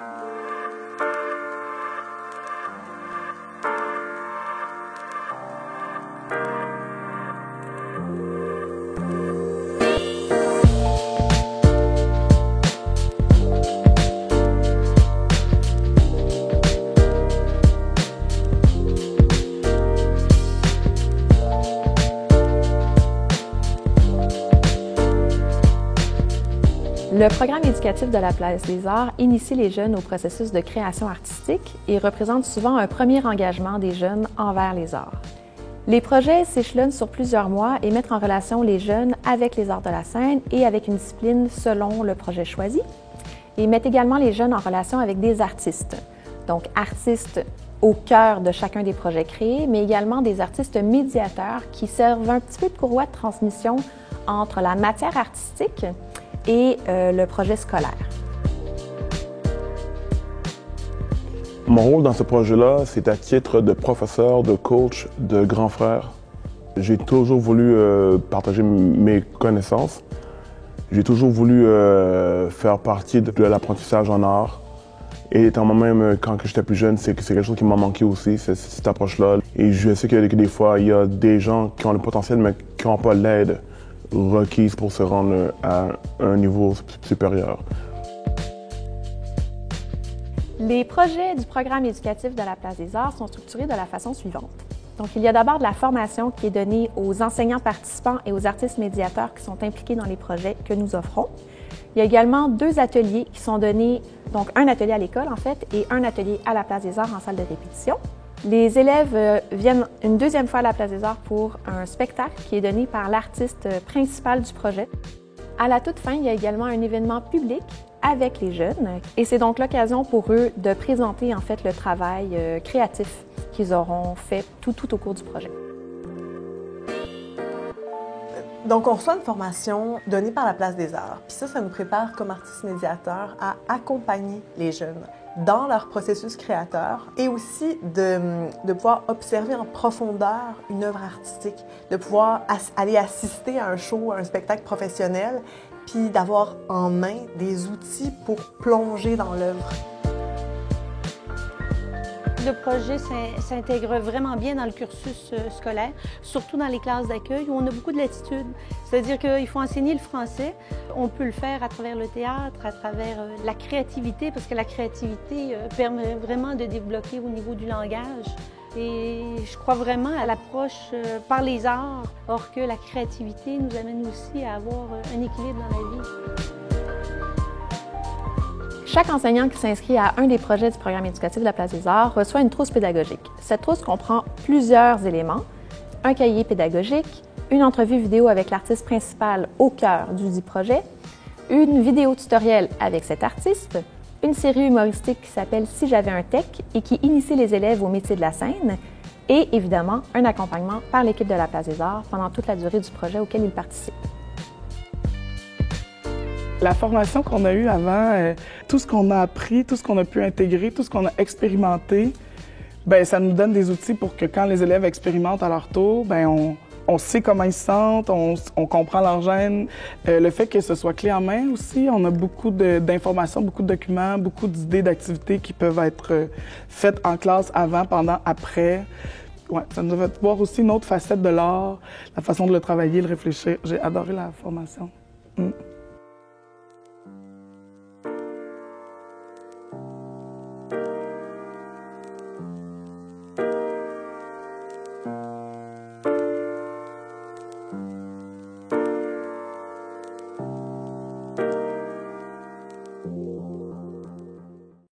Le programme éducatif de la Place des Arts initie les jeunes au processus de création artistique et représente souvent un premier engagement des jeunes envers les arts. Les projets s'échelonnent sur plusieurs mois et mettent en relation les jeunes avec les arts de la scène et avec une discipline selon le projet choisi, et mettent également les jeunes en relation avec des artistes, donc artistes au cœur de chacun des projets créés, mais également des artistes médiateurs qui servent un petit peu de courroie de transmission entre la matière artistique et le projet scolaire. Mon rôle dans ce projet-là, c'est à titre de professeur, de coach, de grand frère. J'ai toujours voulu partager mes connaissances. J'ai toujours voulu faire partie de l'apprentissage en art. Et étant moi-même, quand j'étais plus jeune, c'est quelque chose qui m'a manqué aussi, cette approche-là. Et je sais que des fois, il y a des gens qui ont le potentiel, mais qui n'ont pas l'aide requise pour se rendre à un niveau supérieur. Les projets du programme éducatif de la Place des Arts sont structurés de la façon suivante. Donc, il y a d'abord de la formation qui est donnée aux enseignants participants et aux artistes médiateurs qui sont impliqués dans les projets que nous offrons. Il y a également 2 ateliers qui sont donnés, donc un atelier à l'école en fait et un atelier à la Place des Arts en salle de répétition. Les élèves viennent une deuxième fois à la Place des Arts pour un spectacle qui est donné par l'artiste principal du projet. À la toute fin, il y a également un événement public avec les jeunes et c'est donc l'occasion pour eux de présenter en fait le travail créatif qu'ils auront fait tout au cours du projet. Donc, on reçoit une formation donnée par la Place des Arts. Puis ça nous prépare comme artistes médiateurs à accompagner les jeunes dans leur processus créateur et aussi de pouvoir observer en profondeur une œuvre artistique, de pouvoir aller assister à un show, à un spectacle professionnel, puis d'avoir en main des outils pour plonger dans l'œuvre. Le projet s'intègre vraiment bien dans le cursus scolaire, surtout dans les classes d'accueil où on a beaucoup de latitude. C'est-à-dire qu'il faut enseigner le français. On peut le faire à travers le théâtre, à travers la créativité, parce que la créativité permet vraiment de débloquer au niveau du langage. Et je crois vraiment à l'approche par les arts, or que la créativité nous amène aussi à avoir un équilibre dans la vie. Chaque enseignant qui s'inscrit à un des projets du programme éducatif de la Place des Arts reçoit une trousse pédagogique. Cette trousse comprend plusieurs éléments, un cahier pédagogique, une entrevue vidéo avec l'artiste principal au cœur du dit projet, une vidéo tutoriel avec cet artiste, une série humoristique qui s'appelle « Si j'avais un tech » et qui initie les élèves au métier de la scène, et évidemment un accompagnement par l'équipe de la Place des Arts pendant toute la durée du projet auquel ils participent. La formation qu'on a eue avant, tout ce qu'on a appris, tout ce qu'on a pu intégrer, tout ce qu'on a expérimenté, bien, ça nous donne des outils pour que quand les élèves expérimentent à leur tour, bien, on sait comment ils se sentent, on comprend leur gêne. Le fait que ce soit clé en main aussi, on a beaucoup d'informations, beaucoup de documents, beaucoup d'idées d'activités qui peuvent être faites en classe avant, pendant, après. Ouais, ça nous a fait voir aussi une autre facette de l'art, la façon de le travailler, le réfléchir. J'ai adoré la formation.